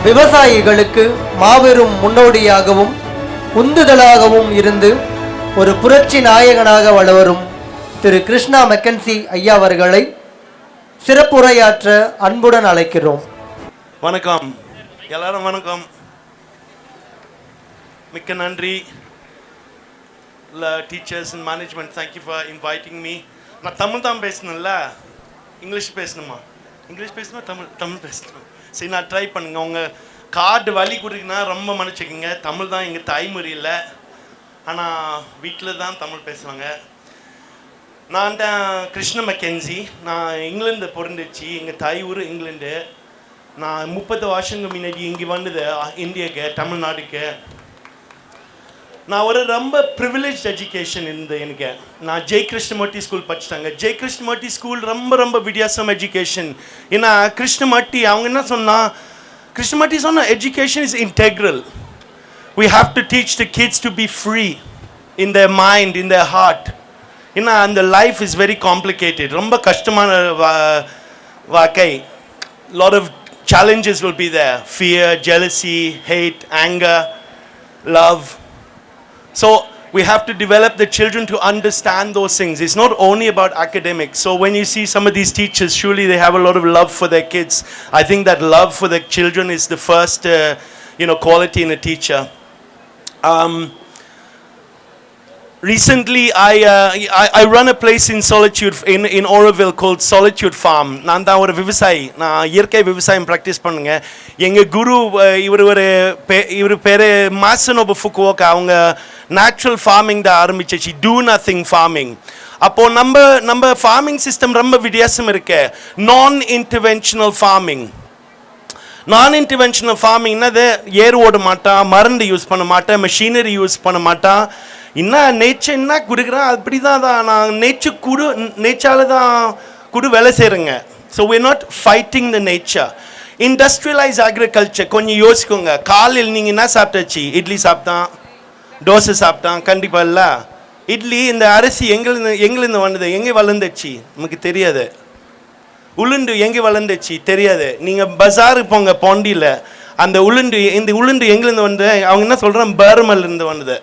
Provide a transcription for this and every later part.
விவசாயிகளுக்கு மாபெரும் முன்னோடியாகவும் உந்துதலாகவும் இருந்து ஒரு புரட்சி நாயகனாக வளரும் திரு கிருஷ்ணா மெக்கன்சி ஐயா அவர்களை சிறப்புரையாற்ற அன்புடன் அழைக்கிறோம். வணக்கம் எல்லாரும், வணக்கம். மிக்க நன்றி. Teachers and management, thank you for inviting me. நான் தமிழ் தான் பேசணும்ல, இங்கிலீஷ் பேசணுமா? இங்கிலீஷ் பேசணுமா தமிழ் பேசணும்? சரி, நான் ட்ரை பண்ணுங்க. உங்கள் கார்டு வழி கொடுக்குன்னா ரொம்ப மன்னிச்சுக்கோங்க. தமிழ் தான் எங்கள் தாய்மொழி இல்லை, ஆனால் வீட்டில் தான் தமிழ் பேசுவாங்க. நான் தான் கிருஷ்ண மெக்கென்சி. நான் இங்கிலாந்து பிறந்துச்சு. எங்கள் தாய் ஊர் இங்கிலாந்து. நான் 30 வருஷங்களுக்கு முன்னாடி இங்கே வந்தது இந்தியாவுக்கு, தமிழ்நாடுக்கு. நான் ஒரு ரொம்ப ப்ரிவிலேஜ் எஜுகேஷன் இருந்தது எனக்கு. நான் கிருஷ்ணமூர்த்தி ஸ்கூல் படிச்சிட்டாங்க. கிருஷ்ணமூர்த்தி ஸ்கூல் ரொம்ப ரொம்ப வித்தியாசம் எஜுகேஷன். ஏன்னா கிருஷ்ணமூர்த்தி அவங்க என்ன சொன்னால், கிருஷ்ணமூர்த்தி சொன்ன education is integral. We have to teach the kids to be free in their mind, in their heart. ஏன்னா அந்த லைஃப் இஸ் வெரி காம்ப்ளிகேட்டட், ரொம்ப கஷ்டமான வாழ்க்கை. lot of challenges will be there: fear, jealousy, hate, anger, love. So we have to develop the children to understand those things. It's not only about academics. So when you see some of these teachers, surely they have a lot of love for their kids. I think that love for their children is the first quality in a teacher. Recently I run a place in Solitude in Auroville called Solitude Farm. நான் தான் ஒரு விவசாயி. நான் இயற்கை விவசாயம் practice பண்ணுங்க. எங்கள் குரு இவர் பேர் மாசனோபு ஃபுக்குவோக்கா. அவங்க நேச்சுரல் ஃபார்மிங் தான் ஆரம்பிச்சிச்சு, டூ நத்திங் ஃபார்மிங். அப்போது நம்ம ஃபார்மிங் சிஸ்டம் ரொம்ப வித்தியாசம் இருக்கு. நான் இன்டர்வென்ஷனல் ஃபார்மிங். நான் இன்டர்வென்ஷனல் ஃபார்மிங்னது ஏர் ஓட மாட்டான், மருந்து யூஸ் பண்ண மாட்டேன், மெஷினரி யூஸ் பண்ண மாட்டான். என்ன நேச்சர் என்ன கொடுக்குறான் அப்படி தான் நான் நேச்சால தான் குடு வேலை செய்கிறேங்க. So we're not fighting the nature. Industrialized agriculture கொஞ்சம் யோசிக்கோங்க. காலையில் நீங்கள் என்ன சாப்பிட்டாச்சு? இட்லி சாப்பிட்டான், தோசை சாப்பிட்டான், கண்டிப்பாக இல்லை. இட்லி இந்த அரிசி எங்கேருந்து வந்தது, எங்கே வளர்ந்துச்சு நமக்கு தெரியாது. உளுந்து எங்கே வளர்ந்துச்சு தெரியாது. நீங்கள் பஜாருக்கு போங்க பாண்டியில், அந்த இந்த உளுந்து எங்கேருந்து வந்தது? அவங்க என்ன சொல்கிறாங்க, பர்மலேருந்து வந்தது.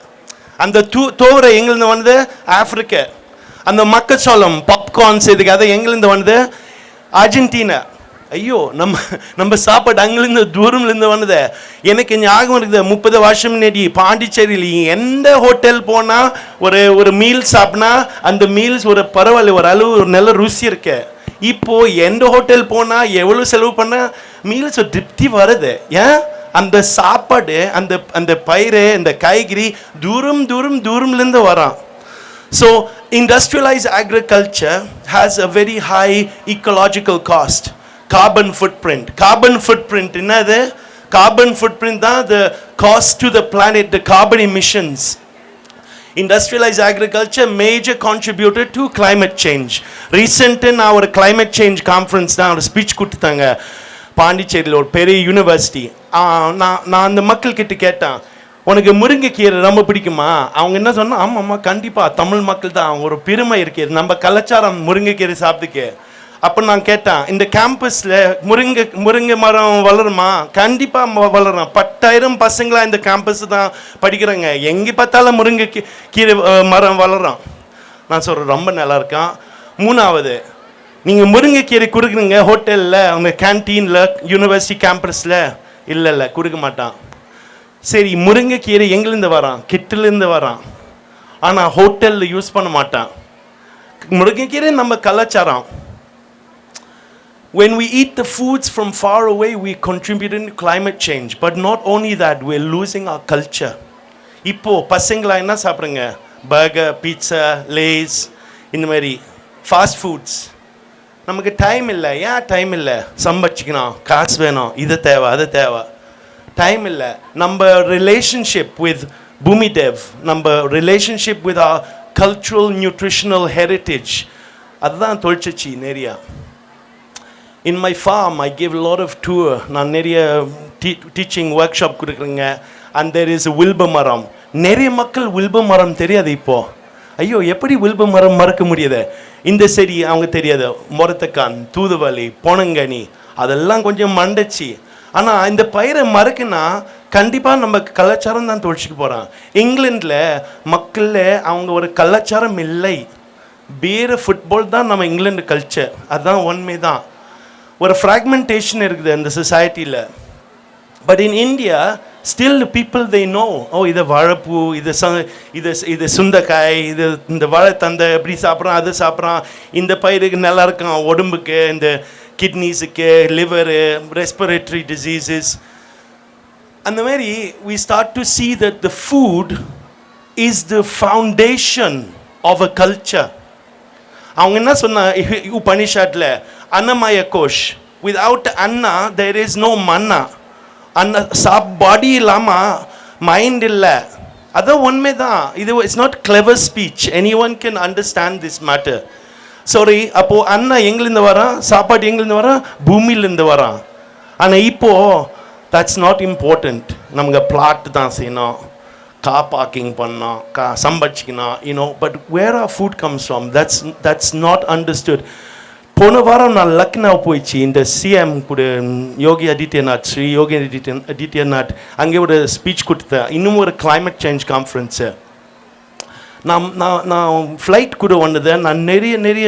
அந்த தோவரை எங்கேருந்து வந்தது? ஆஃப்ரிக்கா. அந்த மக்கச்சோளம், பாப்கார்ன்ஸ், இதுக்கு அதை எங்கேருந்து வந்தது? அர்ஜென்டினா. ஐயோ, நம்ம சாப்பாடு அங்கேருந்து தூரம்லேருந்து வந்தது. எனக்கு ஞாபகம் இருக்குது, 30 வருஷம் முன்னாடி பாண்டிச்சேரியில் எந்த ஹோட்டல் போனால் ஒரு மீல் சாப்பிட்னா அந்த மீல்ஸ் ஒரு பரவாயில்ல, ஒரு அளவு ஒரு நல்ல ருசி இருக்கு. இப்போது எந்த ஹோட்டல் போனால் எவ்வளோ செலவு பண்ணால் மீல்ஸ் ஒரு திருப்தி வருது. ஏன்? அந்த சாப்பாடு, அந்த பயிறு, அந்த காய்கறி தூரம்லேருந்து வரான். So industrialized agriculture has a very high ecological cost. Carbon footprint. Carbon footprint என்னது? Carbon footprint தான் the cost to the planet, the carbon emissions. Industrialized agriculture major contributor to climate change. Recently நான் ஒரு climate change conference தான் ஒரு speech கொடுத்தாங்க பாண்டிச்சேரியில், ஒரு பெரிய யூனிவர்சிட்டி. நான் அந்த மக்கள்கிட்ட கேட்டேன், உனக்கு முருங்கைக்கீரை ரொம்ப பிடிக்குமா? அவங்க என்ன சொன்னால், ஆமாம்மா கண்டிப்பாக, தமிழ் மக்கள் தான், அவங்க ஒரு பெருமை இருக்குது நம்ம கலாச்சாரம் முருங்கைக்கீரை சாப்பிட்டுக்கு. அப்போ நான் கேட்டேன், இந்த கேம்பஸில் முருங்கை மரம் வளருமா? கண்டிப்பாக வளரும். 10,000 பசங்களா இந்த கேம்பஸ் தான் படிக்கிறாங்க. எங்கே பார்த்தாலும் முருங்கைக்கீரை மரம் வளரும். நான் சொல்கிறேன், ரொம்ப நல்லா இருக்கான். 3வது, நீங்கள் முருங்கைக்கீரை கொடுக்குறீங்க ஹோட்டலில், அவங்க கேன்டீனில், யூனிவர்சிட்டி கேம்பஸில்? இல்லை கொடுக்க மாட்டான். சரி, முருங்கைக்கீரை எங்கேருந்து வரான்? கிட்டிலேருந்து வரான். ஆனால் ஹோட்டலில் யூஸ் பண்ண மாட்டான். முருங்கைக்கீரை நம்ம கலாச்சாரம். When we eat the foods from far away, we contribute to climate change. But not only that, we're losing our culture. இப்போது பசங்களா என்ன சாப்பிட்றங்க? பர்கர், பீட்சா, லேஸ், இந்த மாதிரி ஃபாஸ்ட் ஃபுட்ஸ். நமக்கு டைம் இல்லை. ஏன் டைம் இல்லை? சம்பாதிக்கணும், காசு வேணும், இது தேவை, அது தேவை. டைம் இல்லை. நம்ம ரிலேஷன்ஷிப் வித் பூமி தேவ், நம்ம relationship with our cultural nutritional heritage, அதுதான் தொழிற்சி நிறையா. In my farm, I give a lot of tour. நான் நிறைய டீச்சிங் ஒர்க் ஷாப் கொடுக்குறேங்க. and there is a wilbur மரம். நிறைய மக்கள் வில்பர் மரம் தெரியாது இப்போது. ஐயோ, எப்படி வில்பர் மரம் மறக்க முடியாது? இந்த செடி அவங்க தெரியாது. மொரத்தக்கான், தூதுவளி, பொனங்கனி, அதெல்லாம் கொஞ்சம் மண்டச்சு. ஆனால் இந்த பயிரை மறக்குன்னா கண்டிப்பாக நம்ம கலாச்சாரம் தான் தொழிச்சுக்கு போகிறான். இங்கிலாண்டில் மக்களில் அவங்க ஒரு கலாச்சாரம் இல்லை, வேறு ஃபுட்பால் தான் நம்ம இங்கிலாந்து கல்ச்சர். அதுதான் உண்மை தான். ஒரு ஃப்ராக்மெண்டேஷன் இருக்குது அந்த சொசைட்டியில். But in India still people they know, ஓ இதை வாழைப்பூ, இது சுண்டைக்காய், இந்த வாழைத்தந்தை இப்படி சாப்பிட்றான், அது சாப்பிட்றான், இந்த பயிருக்கு நல்லா இருக்கான் உடம்புக்கு, இந்த கிட்னிஸுக்கு, லிவரு, ரெஸ்பிரேட்டரி டிசீசஸ். அந்த மாதிரி we start to see that the food is the foundation of a culture. அவங்க என்ன சொன்னா உபனிஷத்ல அன்னமய Ghosh, without anna there is no manna. அன்ன பாடி இல்லாமல் மைண்ட் இல்லை. அதான் உண்மைதான். இது it's not clever speech. Any one can understand this matter. Sorry, அப்போது அண்ணா எங்கேருந்து வரான், சாப்பாடு எங்கேருந்து வரான், பூமியிலேருந்து வரான். ஆனால் இப்போது தட்ஸ் நாட் இம்பார்ட்டண்ட். நமக்கு பிளாட் தான் செய்யணும், கார் பார்க்கிங் பண்ணோம், சம்பாதிச்சிக்கணும், you know. But where are food comes from, that's not understood. போன வாரம் நான் லக்னோ போயிடுச்சு. இந்த சிஎம் கூட யோகி ஆதித்யநாத், ஸ்ரீ யோகி ஆதித்யநாத் அங்கே ஒரு ஸ்பீச் கொடுத்தேன். இன்னும் ஒரு கிளைமேட் சேஞ்ச் கான்ஃபரன்ஸு. நான் ஃப்ளைட் கூட வந்தது. நான் நிறைய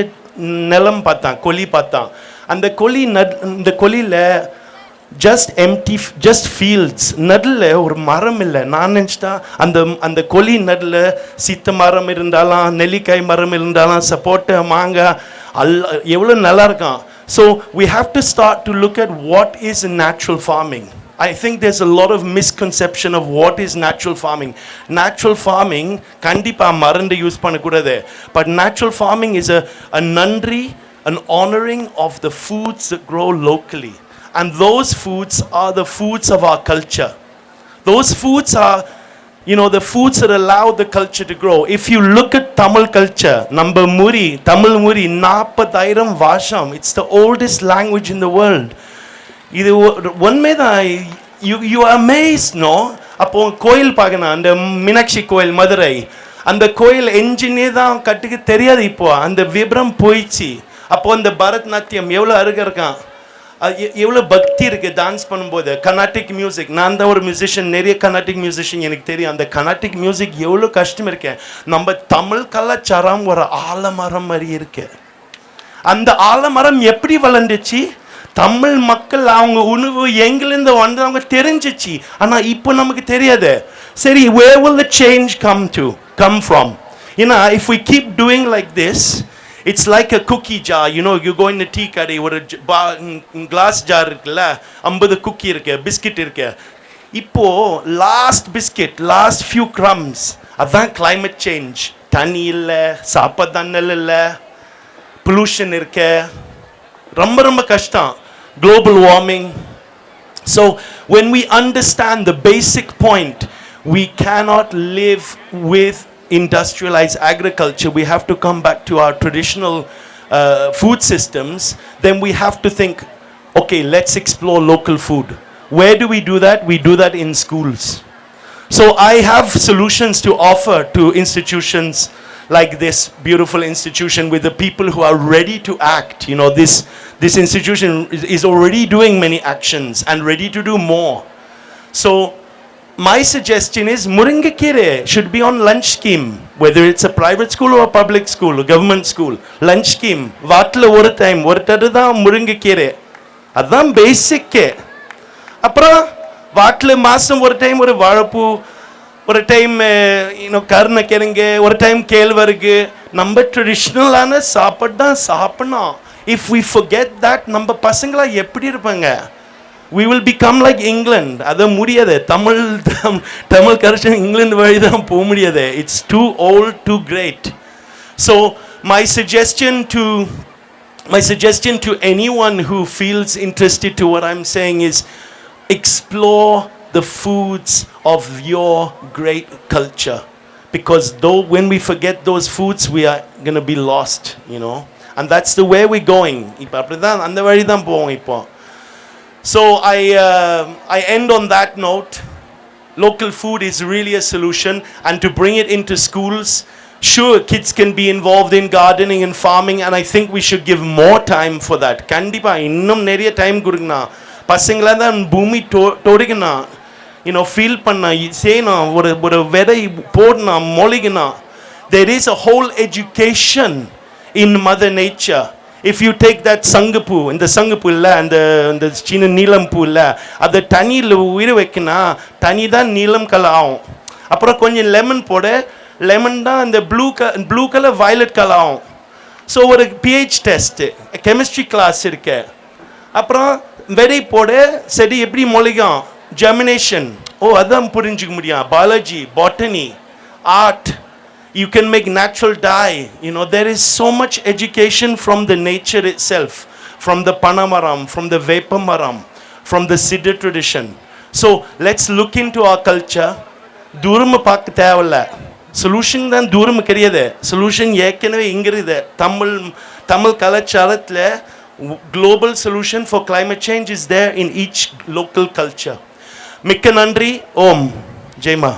நிலம் பார்த்தேன், கொல்லி பார்த்தேன். அந்த இந்த கொல்லியில் ஜஸ்ட் ஃபீல்ட்ஸ், நடுவில் ஒரு மரம் இல்லை. நான் நினச்சிட்டா அந்த கொல்லி நடுவில் சீத்த மரம் இருந்தாலும், நெல்லிக்காய் மரம் இருந்தாலும், சப்போட்டா, மாங்காய் எவ்வளோ நல்லா இருக்கான். So we have to start to look at what is natural farming. I think there's a lot of misconception of what is natural farming. Natural farming கண்டிப்பாக மருந்து யூஸ் பண்ணக்கூடாது. But natural farming is a nandri, an honoring of the foods that grow locally. And those foods are the foods of our culture. Those foods are, you know, the foods that allow the culture to grow. If you look at Tamil culture, Tamil Muri 40,000 varsham, it's the oldest language in the world. இது உண்மைதான். you are amazed, no? அப்போ கோயில் பார்க்கணும், அந்த மீனாட்சி கோயில் மதுரை, அந்த கோயில் என்ஜினே தான் கட்டுக்கு தெரியாது. இப்போ அந்த விபரம் போயிடுச்சு. அப்போ அந்த பரதநாட்டியம் எவ்வளோ அருக இருக்கான், எவ்வளோ பக்தி இருக்குது டான்ஸ் பண்ணும்போது. கர்நாடிக் மியூசிக், நான் தான் ஒரு மியூசிஷியன், நிறைய கர்நாடிக் மியூசிஷியன் எனக்கு தெரியும். அந்த கர்நாடிக் மியூசிக் எவ்வளோ கஷ்டம் இருக்கு. நம்ம தமிழ் கலாச்சாரம் ஒரு ஆலமரம் மாதிரி இருக்கு. அந்த ஆலமரம் எப்படி வளர்ந்துச்சு? தமிழ் மக்கள் அவங்க உணவு எங்கிலிருந்து வந்து அவங்க தெரிஞ்சிச்சு. ஆனால் இப்போ நமக்கு தெரியாது. சரி, where will the change come from? You know, if we keep doing like this, it's like a cookie jar. You know, you go in a tea caddy, ஒரு glass jar இருக்குல்ல, 50 cookie இருக்கு, பிஸ்கட் இருக்கு. இப்போ last biscuit, last few crumbs, அதான் climate change. தண்ணி இல்லை, சாப்பாடு தண்ணல் இல்லை, பொல்யூஷன் இருக்கு, ரொம்ப கஷ்டம், global warming. So when we understand the basic point, we cannot live with industrialized agriculture. We have to come back to our traditional food systems. Then we have to think, okay, let's explore local food. Where do we do that? We do that in schools. So I have solutions to offer to institutions like this beautiful institution, with the people who are ready to act. You know, this institution is already doing many actions and ready to do more. So my suggestion is Muringakire should be on lunch scheme, whether it's a private school or a public school or government school. Lunch scheme, vaatla oru time oru tadudha Muringakire, adhan basic. Apra vaatla maasam oru time oru vaazhapoo, ஒரு time கருணக்கிழங்கு, ஒரு time கேழ்வரகு. நம்ம ட்ரெடிஷ்னலான சாப்பாடு தான் சாப்பிடணும். If we forget that, நம்ம பசங்களா எப்படி இருப்பாங்க? we will become like England. அது முடியாது. தமிழ் கல்ச்சர் இங்கிலாந்து வழி தான் போக முடியாது. It's too old, too great. So my suggestion to anyone who feels interested to what I'm saying is, explore the foods of your great culture, because though when we forget those foods, we are going to be lost, you know, and that's the way we're going. ipo apdidan andha vali dhan povom ipo. So I end on that note. Local food is really a solution, and to bring it into schools, sure, kids can be involved in gardening and farming, and I think we should give more time for that. Kandipa innum neriya time kudukna. பசங்களா தான் பூமி தொடுக்கணும், feel பண்ண செய்யணும், ஒரு விதை போடணும், மொழிகணும். There is a whole education in Mother Nature. If you take that சங்குப்பூ, இந்த சங்குப்பூ இல்லை, அந்த சின்ன நீலம் பூ இல்லை, அதை தண்ணியில் உயிர் வைக்கணும், தண்ணி தான் நீலம் கலர் ஆகும். அப்புறம் கொஞ்சம் லெமன் போட, லெமன் தான் அந்த ப்ளூ கலர் வயலட் கலர் ஆகும். ஸோ ஒரு பிஹெச் டெஸ்ட்டு, கெமிஸ்ட்ரி கிளாஸ் இருக்கு. அப்புறம் விதை போட செடி எப்படி மொழிகும், ஜெர்மினேஷன். அதான் புரிஞ்சுக்க முடியும். Biology, botany, art. You can make natural dye. There is so much education from the nature itself, from the panamaram, from the vepamaram, from the Siddha tradition. So let's look into our culture. தூரம் பார்க்க தேவையில்ல, solution தான் தூரம் கிடையாது. Solution ஏற்கனவே இங்கே இருக்குது. தமிழ் கலாச்சாரத்தில் global solution for climate change is there in each local culture. மிக்க நன்றி. ஓம் ஜெய்மா.